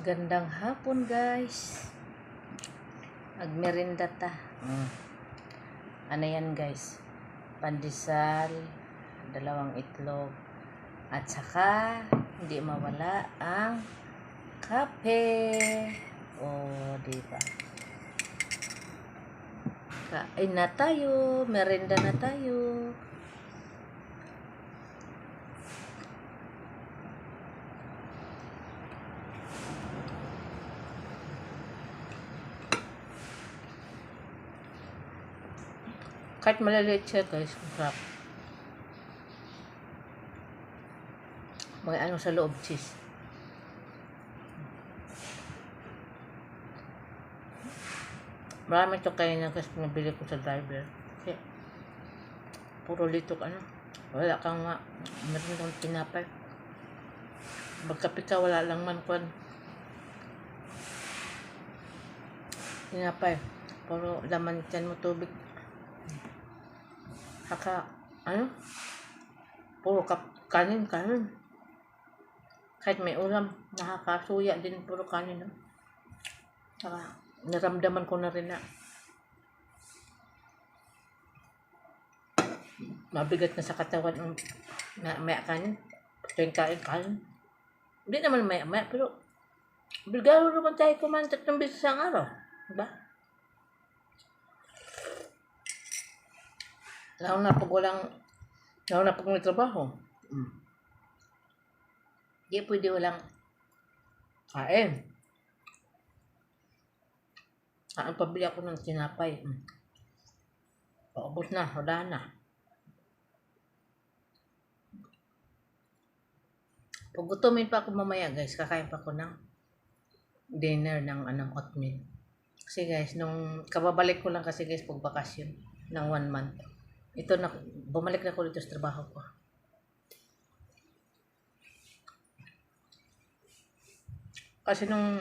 Gandang hapon guys. Agmerinda ta. Ano yan guys? Pandesal, 2 itlog, at saka hindi mawala ang kape. Diba? Kain na tayo, merinda na tayo. Kahit maliliit siya guys, masarap. May ano sa loob, cheese. Marami ito kayo na kasi nabili ko sa driver. Kasi puro litok ano. Wala kang meron kang tinapay. Magkape ka, wala lang man kwan. Tinapay. Puro laman dyan mo tubig. Saka, ano? Puro kanin. Kahit may ulam, nakakasuya din puro kanin. No? Saka, naramdaman ko na rin na mabigat na sa katawan ang maya kanin. Tuwing kain. Hindi naman maya, pero obligado naman tayo kumain 3 beses sa araw. Diba? Lalo na pag may trabaho. Hindi pwede walang kain. Pabili ako ng tinapay. Paubos na, wala na. Pag gutumin pa ako mamaya guys, kakain pa ako ng dinner ng oatmeal. Kasi guys, nung kababalik ko lang kasi guys pag bakasyon ng 1 month. Ito na, bumalik na ako dito sa trabaho ko. Kasi nung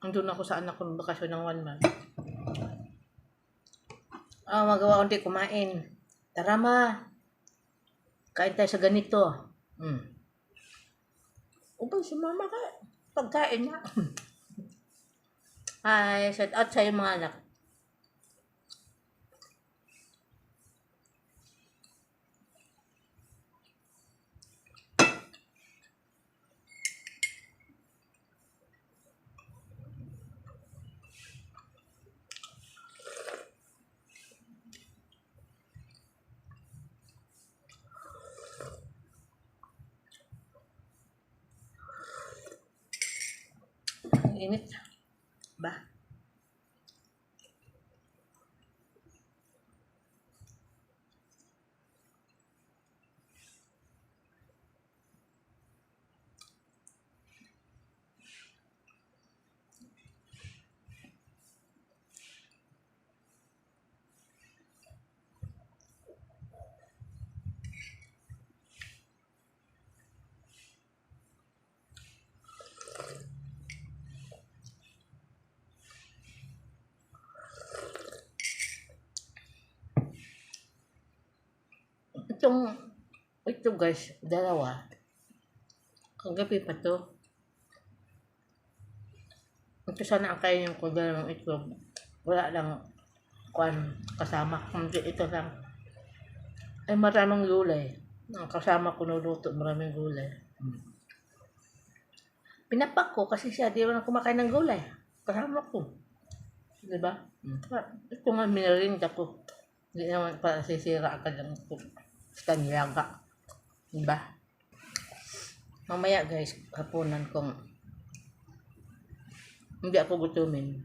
andun ako sa anak ko ng bakasyon ng 1 month. Magawa ko hindi kumain. Tara ma, kain tayo sa ganito. Upang si mama ka, pagkain na. Hi, shout out sa'yo mga anak. Init ba? Ito guys, 2. Kagabi pa to. Ito sana ang kainin ko 2 itlog. Wala lang kasama. Hindi ito lang. Ay maraming gulay. Ang kasama ko nuluto, maraming gulay. Pinapak ko kasi siya di naman kumakain ng gulay. Kasama ko. Diba? Ito nga minarinda ko. Hindi naman para sisira agad ang kanyaga. Diba? Mamaya guys, hapunan kong hindi ako gutumin.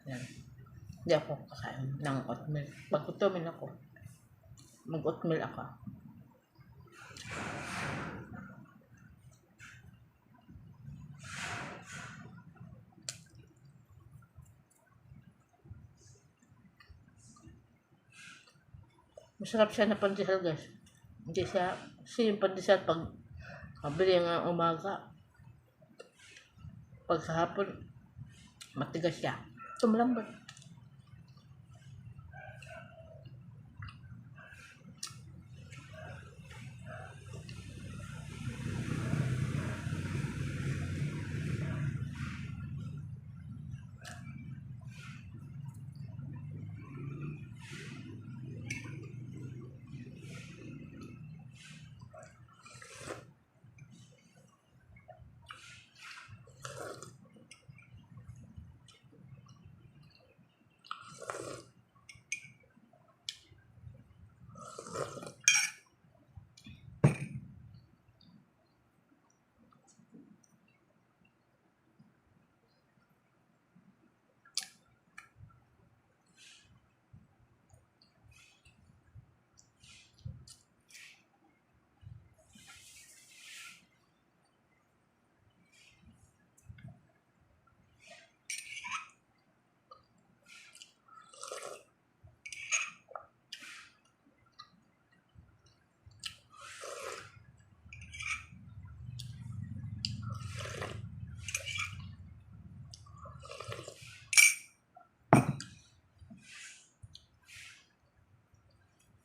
Yan. Hindi ako kakain ng oatmeal. Pag gutumin ako, mag-oatmeal ako. Masarap siya na pandesal guys. Hindi siya, kasi yung pandesal pag mabili ng umaga, pag sa hapon, matigas siya. Ito malambot.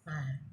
Ah.